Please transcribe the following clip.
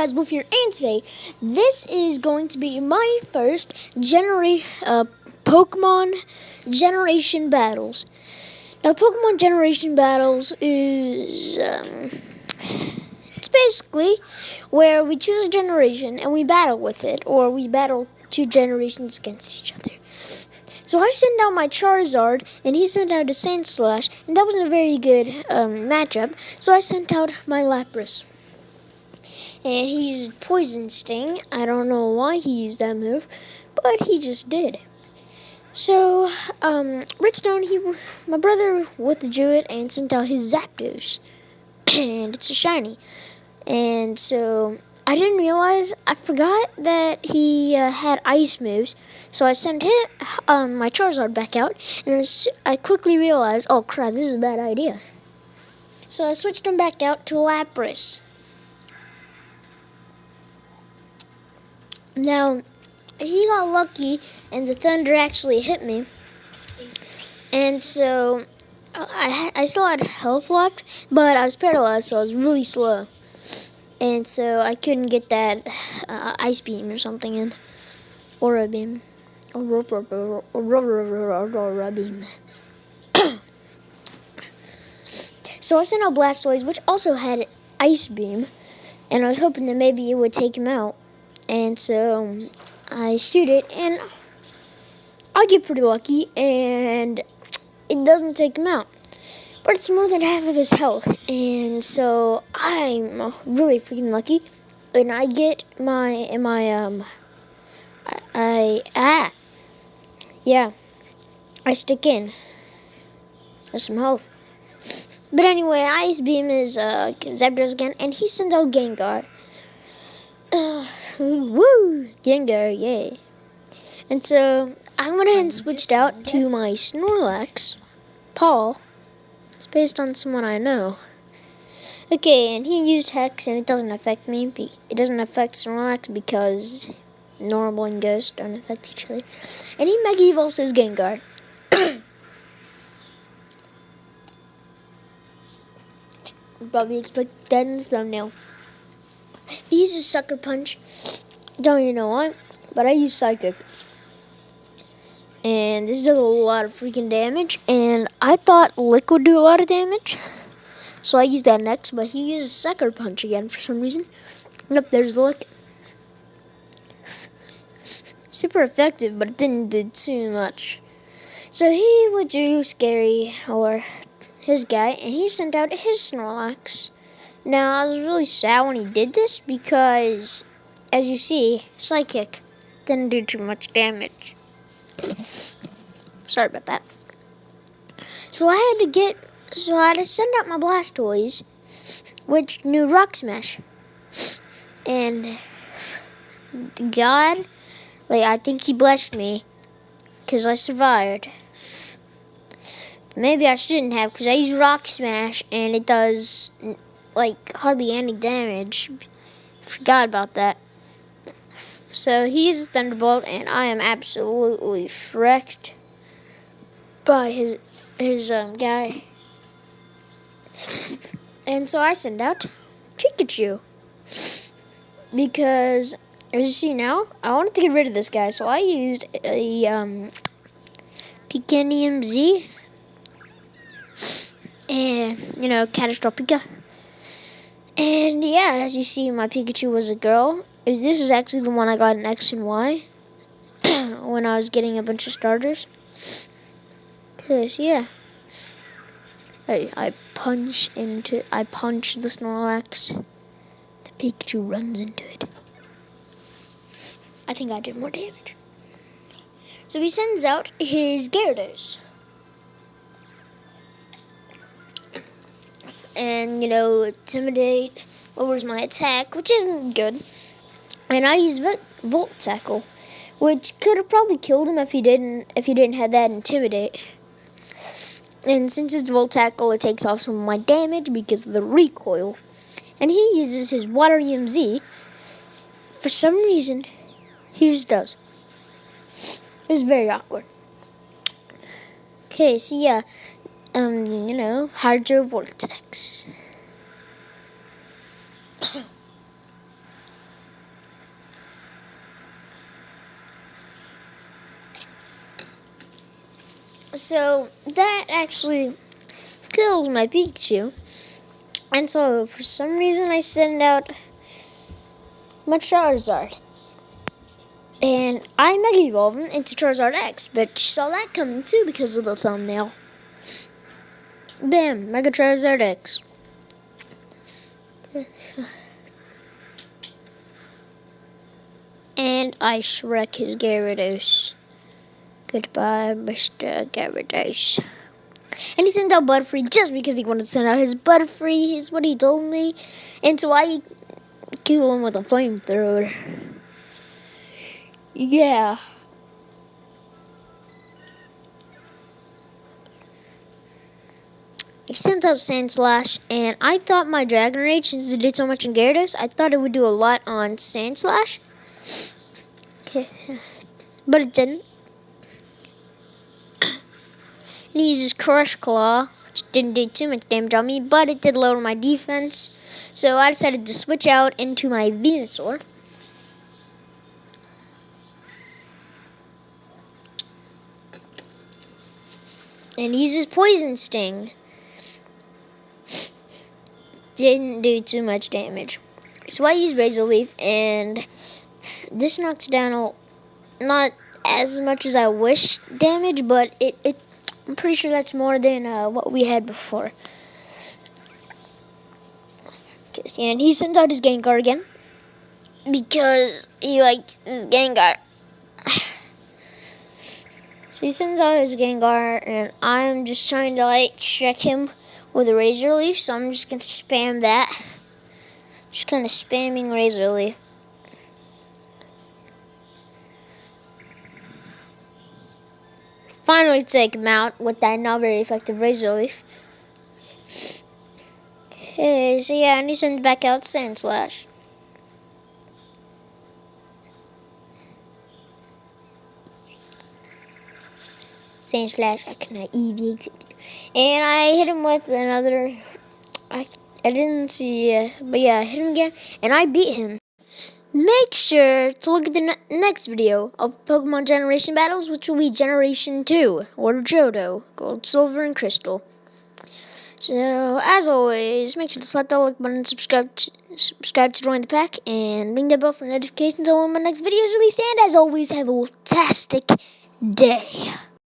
guys, Wolf here, and today this is going to be my first Pokemon Generation Battles. Now, Pokemon Generation Battles is it's basically where we choose a generation and we battle with it, or we battle two generations against each other. So I sent out my Charizard, and he sent out a Sandslash, and that wasn't a very good matchup. So I sent out my Lapras. And he used Poison Sting. I don't know why he used that move, but he just did. So, Redstone, my brother withdrew it and sent out his Zapdos. And it's a shiny. And so, I didn't realize, I forgot that he had ice moves. So I sent my Charizard back out, and I quickly realized, oh crap, this is a bad idea. So I switched him back out to Lapras. Now, he got lucky, and the thunder actually hit me. And so, I still had health left, but I was paralyzed, so I was really slow. And so, I couldn't get that ice beam or something in. Aura beam. Aura beam. So, I sent out Blastoise, which also had ice beam. And I was hoping that maybe it would take him out. And so I shoot it, and I get pretty lucky, and it doesn't take him out. But it's more than half of his health, and so I'm really freaking lucky. And I get I stick in. There's some health. But anyway, Ice Beam is Zapdos again, and he sends out Gengar. Woo! Gengar, yay. And so, I went ahead and switched out to my Snorlax, Paul. It's based on someone I know. Okay, and he used Hex, and it doesn't affect me. It doesn't affect Snorlax because normal and Ghost don't affect each other. And he Mega Evolves his Gengar. Probably expect that in the thumbnail. He uses Sucker Punch. Don't even know why, but I use Psychic. And this does a lot of freaking damage. And I thought Lick would do a lot of damage, so I used that next. But he uses Sucker Punch again for some reason. Nope, there's Lick. Super effective, but it didn't do too much. So he withdrew Scary, or his guy, and he sent out his Snorlax. Now, I was really sad when he did this because, as you see, Psychic didn't do too much damage. Sorry about that. So I had to send out my Blastoise, which knew Rock Smash. And God, I think he blessed me because I survived. Maybe I shouldn't have, because I use Rock Smash and it does hardly any damage. Forgot about that. So he uses Thunderbolt, and I am absolutely shreked by his guy. And so I send out Pikachu because, as you see now, I wanted to get rid of this guy, so I used a Picanium Z and Catastrophica. And yeah, as you see, my Pikachu was a girl. This is actually the one I got in X and Y when I was getting a bunch of starters. Cause yeah, I punch the Snorlax. The Pikachu runs into it. I think I did more damage. So he sends out his Gyarados. And, Intimidate lowers my attack, which isn't good. And I use Volt Tackle, which could have probably killed him if he didn't have that Intimidate. And since it's Volt Tackle, it takes off some of my damage because of the recoil. And he uses his Water EMZ. For some reason, he just does. It was very awkward. Okay, so yeah. Hydro Vortex. So that actually kills my Pikachu. And so for some reason I send out my Charizard. And I Mega Evolve him into Charizard X, but you saw that coming too because of the thumbnail. Bam, Mega Charizard X. And I Shrek his Gyarados. Goodbye, Mr. Gyarados. And he sent out Butterfree just because he wanted to send out his Butterfree, is what he told me. And so I kill him with a flamethrower. Yeah. He sent out Sandslash, and I thought my Dragon Rage, since it did so much in Gyarados, I thought it would do a lot on Sandslash. Okay. But it didn't. And he uses Crush Claw, which didn't do too much damage on me, but it did lower my defense. So I decided to switch out into my Venusaur. And he uses Poison Sting. Didn't do too much damage. So I used Razor Leaf, and this knocks down not as much as I wish damage, but I'm pretty sure that's more than what we had before. And he sends out his Gengar again because he likes his Gengar. So he sends out his Gengar, and I'm just trying to check him with a Razor Leaf, so I'm just gonna spam that. Just kind of spamming Razor Leaf. Finally take him out with that not very effective Razor Leaf. Okay, so yeah, and he sends back out Sandslash. Sandslash, I cannot EV. And I hit him with another. I didn't see, but yeah, I hit him again, and I beat him. Make sure to look at the next video of Pokemon Generation Battles, which will be Generation 2, or Johto, Gold, Silver, and Crystal. So, as always, make sure to slap that like button, subscribe to join the pack, and ring the bell for notifications on when my next video is released. And as always, have a fantastic day.